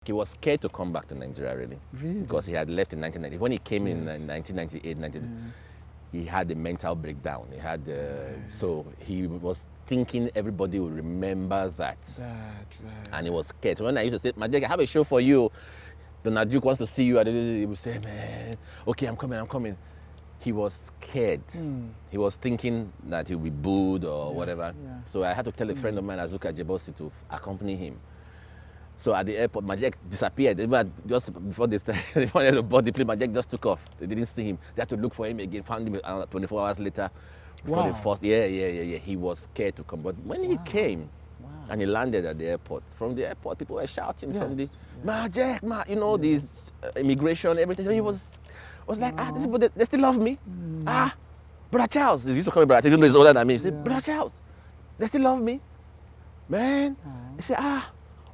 He was scared to come back to Nigeria, really. Because he had left in 1990. When he came in 1998, he had a mental breakdown. He had, so he was thinking everybody would remember that. And he was scared. So when I used to say, Majek, I have a show for you. Donald Duke wants to see you. He would say, man, okay, I'm coming. He was scared. He was thinking that he'll be booed or whatever. So I had to tell a friend of mine, Azuka Jebosi, to accompany him. So at the airport, Majek disappeared. Just before they wanted to board the plane, Majek just took off. They didn't see him. They had to look for him again. Found him 24 hours later. For the first, he was scared to come. But when he came and he landed at the airport, from the airport, people were shouting from the Majek, you know, this immigration, everything. So he was like, these people, they still love me. Brother Charles. He used to call me Brother Charles, even though he's older than me. He said, Brother Charles, they still love me. Man. He said,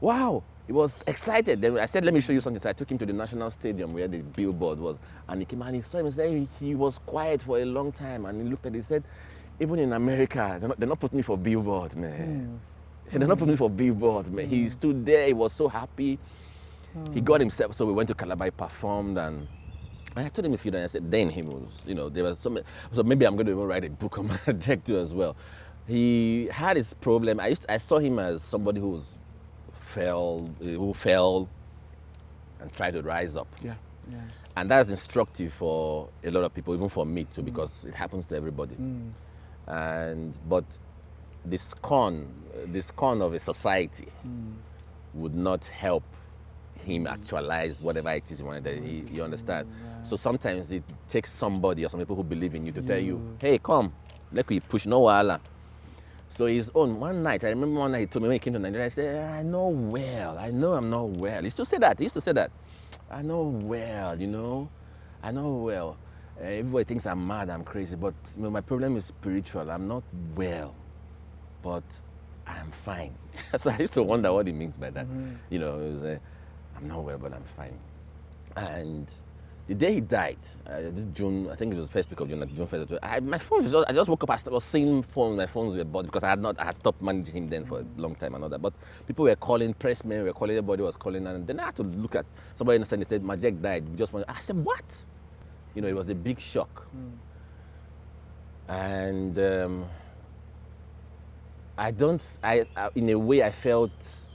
wow. He was excited. Then I said, let me show you something. So I took him to the National Stadium where the billboard was. And he came and he saw him and said, he was quiet for a long time. And he looked at it and said, even in America, they're not putting me for billboard, man. He said, they're not putting me for billboard, man. He stood there. He was so happy. He got himself. So we went to Calabar, performed. And I told him a few times. I said, then he was, there was so maybe I'm going to even write a book on Majek too as well. He had his problem. I saw him as somebody who fell and tried to rise up. And that's instructive for a lot of people, even for me too, because it happens to everybody. But the scorn of a society would not help him actualize whatever it is he wanted. You understand? So sometimes it takes somebody or some people who believe in you to tell you, hey, come, let me push, no wala. So his own, one night, I remember one night he told me when he came to Nigeria, I said, I know I'm not well. He used to say that. I know well, I know well. Everybody thinks I'm mad, I'm crazy, but my problem is spiritual. I'm not well, but I'm fine. So I used to wonder what he means by that. It was, I'm not well, but I'm fine. And the day he died, June, I think it was the first week of June, June 1st. My phone, I just woke up, I was seeing my phones were bored because I had stopped managing him then for a long time and all that. But people were calling, pressmen were calling, everybody was calling, and then I had to look at somebody and they said, Majek died. I said, what? It was a big shock. And in a way I felt,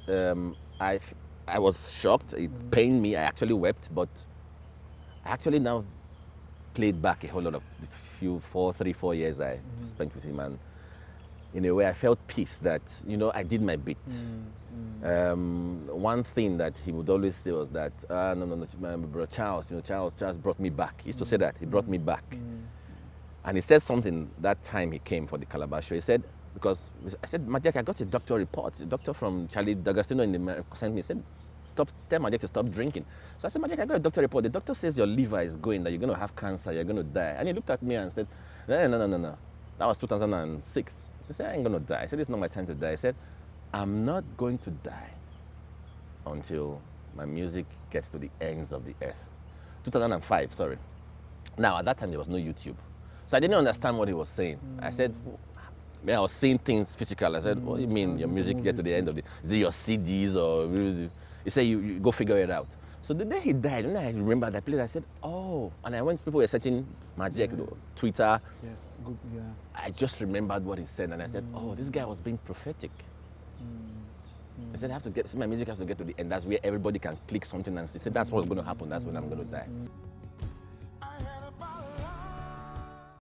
I was shocked, it pained me, I actually wept, but I actually now played back a whole lot of 3-4 years I spent with him, and in a way I felt peace that, I did my bit. One thing that he would always say was that, no, my brother Charles, Charles brought me back. He used to say that, he brought me back. And he said something that time he came for the Calabar show. He said, because I said, Majek, I got a doctor report. The doctor from Charlie D'Agostino in America sent me, he said, tell Majek to stop drinking. So I said, Majek, I got a doctor report. The doctor says your liver is going, that you're going to have cancer, you're going to die. And he looked at me and said, no. That was 2006. He said, I ain't going to die. I said, it's not my time to die. I said, I'm not going to die until my music gets to the ends of the earth. 2005, sorry. Now, at that time, there was no YouTube. So I didn't understand what he was saying. I said, I was seeing things physical. I said, what do you mean your music get to the end of the, is it your CDs or, he said, you go figure it out. So the day he died, when I remember that place, I said, oh, and I went, people were searching Majek, Twitter. Yes, good, yeah. I just remembered what he said, and I said, oh, this guy was being prophetic. He said, my music has to get to the end. That's where everybody can click something and say, that's what's going to happen. That's when I'm going to die.